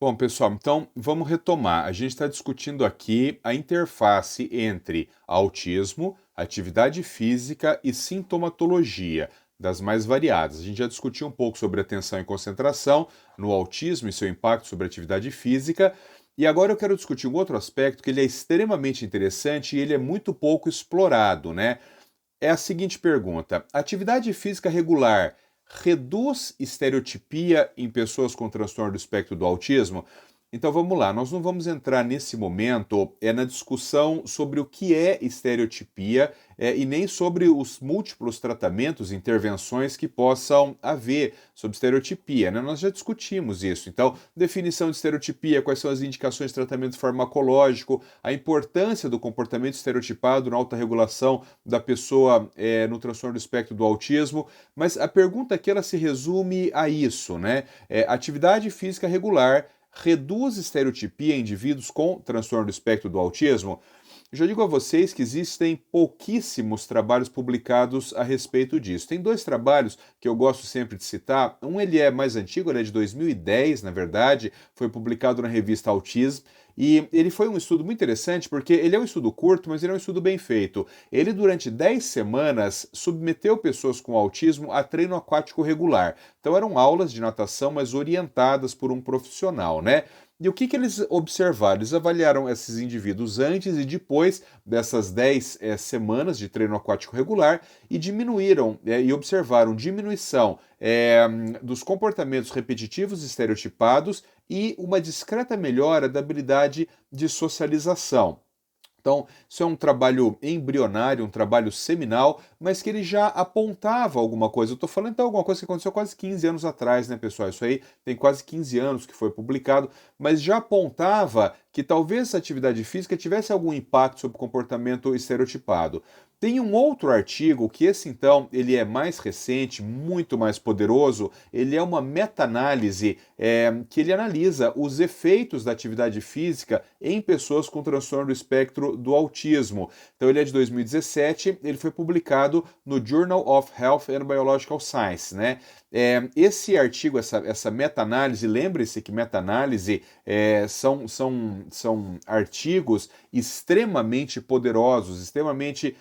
Bom, pessoal, então vamos retomar. A gente está discutindo aqui a interface entre autismo, atividade física e sintomatologia, das mais variadas. A gente já discutiu um pouco sobre atenção e concentração no autismo e seu impacto sobre a atividade física. E agora eu quero discutir um outro aspecto que ele é extremamente interessante e ele é muito pouco explorado, né? É a seguinte pergunta: atividade física regular reduz estereotipia em pessoas com transtorno do espectro do autismo? Então vamos lá, nós não vamos entrar nesse momento na discussão sobre o que é estereotipia e nem sobre os múltiplos tratamentos, intervenções que possam haver sobre estereotipia, né? Nós já discutimos isso. Então, definição de estereotipia, quais são as indicações de tratamento farmacológico, a importância do comportamento estereotipado na alta regulação da pessoa no transtorno do espectro do autismo, mas a pergunta aqui ela se resume a isso, né? Atividade física regular reduz estereotipia em indivíduos com transtorno do espectro do autismo? Já digo a vocês que existem pouquíssimos trabalhos publicados a respeito disso. Tem dois trabalhos que eu gosto sempre de citar. Um ele é mais antigo, ele é de 2010, na verdade, foi publicado na revista Autism. E ele foi um estudo muito interessante porque ele é um estudo curto, mas ele é um estudo bem feito. Ele, durante 10 semanas, submeteu pessoas com autismo a treino aquático regular. Então eram aulas de natação, mas orientadas por um profissional, né? E o que eles observaram? Eles avaliaram esses indivíduos antes e depois dessas 10 semanas de treino aquático regular e diminuíram e observaram diminuição dos comportamentos repetitivos estereotipados e uma discreta melhora da habilidade de socialização. Então, isso é um trabalho embrionário, um trabalho seminal, mas que ele já apontava alguma coisa. Eu estou falando então alguma coisa que aconteceu quase 15 anos atrás, né, pessoal? Isso aí tem quase 15 anos que foi publicado, mas já apontava que talvez essa atividade física tivesse algum impacto sobre o comportamento estereotipado. Tem um outro artigo que esse então ele é mais recente, muito mais poderoso. Ele é uma meta-análise que ele analisa os efeitos da atividade física em pessoas com transtorno do espectro do autismo. Então ele é de 2017, ele foi publicado no Journal of Health and Biological Science, né? Esse artigo, essa meta-análise, lembre-se que meta-análise são artigos extremamente poderosos, extremamente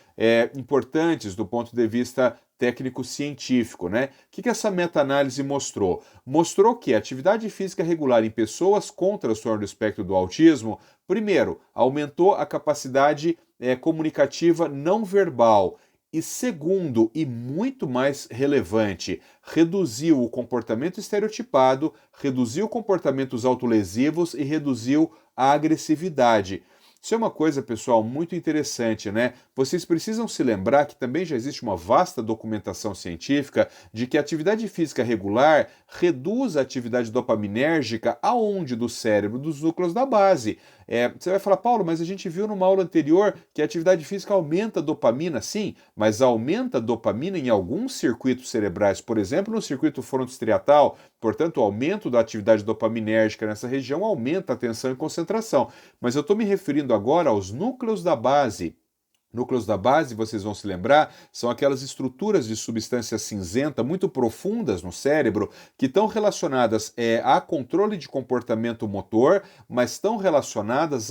importantes do ponto de vista técnico-científico, né? O que essa meta-análise mostrou? Mostrou que a atividade física regular em pessoas com transtorno do espectro do autismo, primeiro, aumentou a capacidade comunicativa não verbal. E segundo, e muito mais relevante, reduziu o comportamento estereotipado, reduziu comportamentos autolesivos e reduziu a agressividade. Isso é uma coisa, pessoal, muito interessante, né? Vocês precisam se lembrar que também já existe uma vasta documentação científica de que a atividade física regular reduz a atividade dopaminérgica aonde do cérebro? Dos núcleos da base. Você vai falar, Paulo, mas a gente viu numa aula anterior que a atividade física aumenta a dopamina, sim, mas aumenta a dopamina em alguns circuitos cerebrais, por exemplo, no circuito frontostriatal, portanto, o aumento da atividade dopaminérgica nessa região aumenta a atenção e concentração. Mas eu estou me referindo agora aos núcleos da base. Núcleos da base, vocês vão se lembrar, são aquelas estruturas de substância cinzenta muito profundas no cérebro que estão relacionadas a controle de comportamento motor, mas estão relacionadas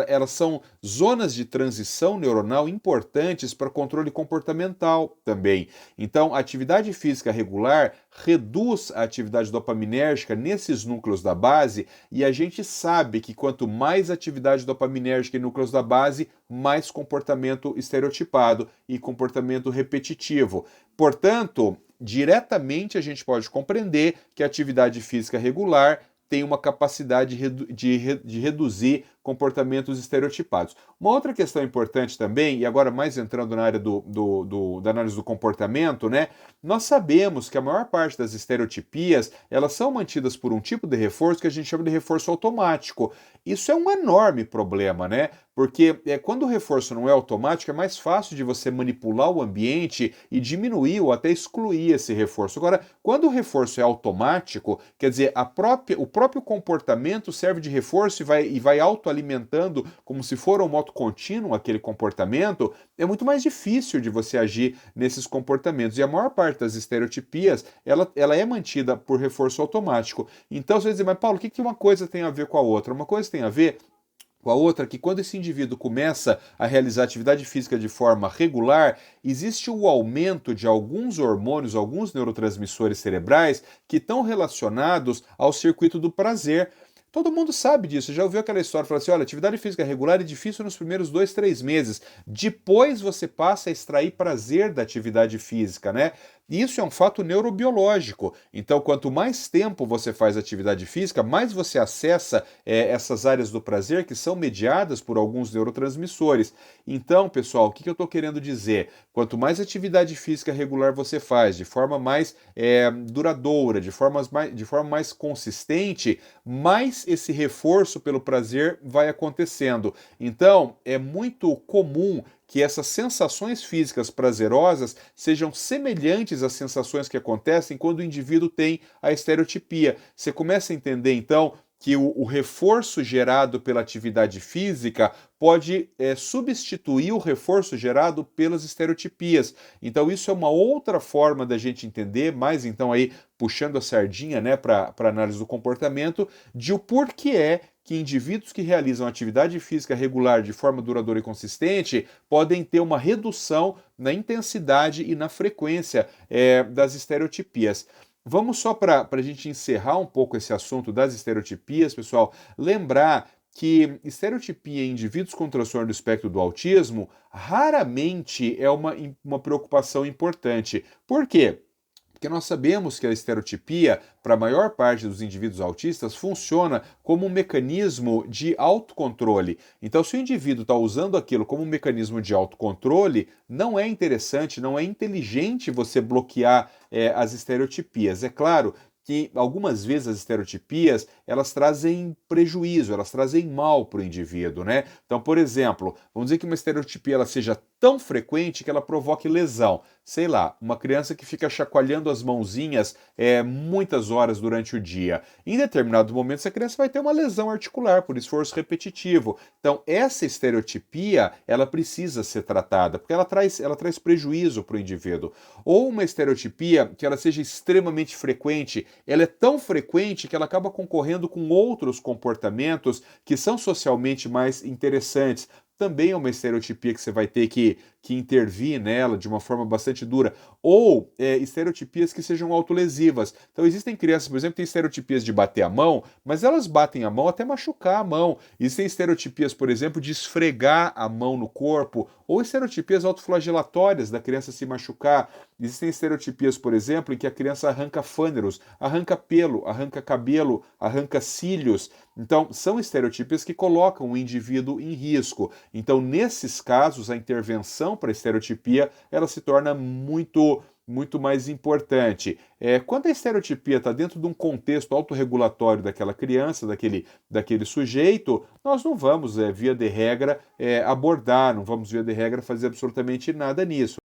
elas são zonas de transição neuronal importantes para controle comportamental também. Então, a atividade física regular reduz a atividade dopaminérgica nesses núcleos da base e a gente sabe que quanto mais atividade dopaminérgica em núcleos da base, mais comportamento estereotipado e comportamento repetitivo. Portanto, diretamente a gente pode compreender que a atividade física regular tem uma capacidade de reduzir comportamentos estereotipados. Uma outra questão importante também, e agora mais entrando na área da análise do comportamento, né? Nós sabemos que a maior parte das estereotipias, elas são mantidas por um tipo de reforço que a gente chama de reforço automático. Isso é um enorme problema, né? Porque quando o reforço não é automático, é mais fácil de você manipular o ambiente e diminuir ou até excluir esse reforço. Agora, quando o reforço é automático, quer dizer, o próprio comportamento serve de reforço e vai auto alimentando como se for um moto contínuo aquele comportamento, é muito mais difícil de você agir nesses comportamentos. E a maior parte das estereotipias, ela é mantida por reforço automático. Então você vai dizer, mas Paulo, o que uma coisa tem a ver com a outra? Uma coisa tem a ver com a outra, que quando esse indivíduo começa a realizar atividade física de forma regular, existe o aumento de alguns hormônios, alguns neurotransmissores cerebrais que estão relacionados ao circuito do prazer. Todo mundo sabe disso, já ouviu aquela história, fala assim, olha, atividade física regular é difícil nos primeiros 2, 3 meses, depois você passa a extrair prazer da atividade física, né? Isso é um fato neurobiológico. Então, quanto mais tempo você faz atividade física, mais você acessa essas áreas do prazer que são mediadas por alguns neurotransmissores. Então, pessoal, o que eu estou querendo dizer? Quanto mais atividade física regular você faz, de forma mais duradoura, de forma mais consistente, mais esse reforço pelo prazer vai acontecendo. Então, é muito comum que essas sensações físicas prazerosas sejam semelhantes às sensações que acontecem quando o indivíduo tem a estereotipia. Você começa a entender, então, que o reforço gerado pela atividade física pode substituir o reforço gerado pelas estereotipias. Então isso é uma outra forma da gente entender, mais então aí puxando a sardinha, né, para análise do comportamento, de o porquê que indivíduos que realizam atividade física regular de forma duradoura e consistente podem ter uma redução na intensidade e na frequência das estereotipias. Vamos só para a gente encerrar um pouco esse assunto das estereotipias, pessoal, lembrar que estereotipia em indivíduos com transtorno do espectro do autismo raramente é uma preocupação importante. Por quê? Porque nós sabemos que a estereotipia, para a maior parte dos indivíduos autistas, funciona como um mecanismo de autocontrole. Então, se o indivíduo está usando aquilo como um mecanismo de autocontrole, não é interessante, não é inteligente você bloquear as estereotipias. É claro que algumas vezes as estereotipias elas trazem prejuízo, elas trazem mal para o indivíduo, né? Então, por exemplo, vamos dizer que uma estereotipia ela seja tão frequente que ela provoque lesão. Sei lá, uma criança que fica chacoalhando as mãozinhas muitas horas durante o dia. Em determinado momento, essa criança vai ter uma lesão articular por esforço repetitivo. Então, essa estereotipia, ela precisa ser tratada, porque ela traz prejuízo para o indivíduo. Ou uma estereotipia que ela seja extremamente frequente, ela é tão frequente que ela acaba concorrendo com outros comportamentos que são socialmente mais interessantes. Também é uma estereotipia que você vai ter que intervir nela de uma forma bastante dura. Ou estereotipias que sejam autolesivas. Então existem crianças, por exemplo, que têm estereotipias de bater a mão, mas elas batem a mão até machucar a mão. Existem estereotipias, por exemplo, de esfregar a mão no corpo, ou estereotipias autoflagelatórias da criança se machucar. Existem estereotipias, por exemplo, em que a criança arranca fâneros, arranca pelo, arranca cabelo, arranca cílios. Então, são estereotipias que colocam o indivíduo em risco. Então, nesses casos, a intervenção para a estereotipia ela se torna muito mais importante. Quando a estereotipia está dentro de um contexto autorregulatório daquela criança, daquele sujeito, nós não vamos, via de regra, abordar, não vamos, via de regra, fazer absolutamente nada nisso.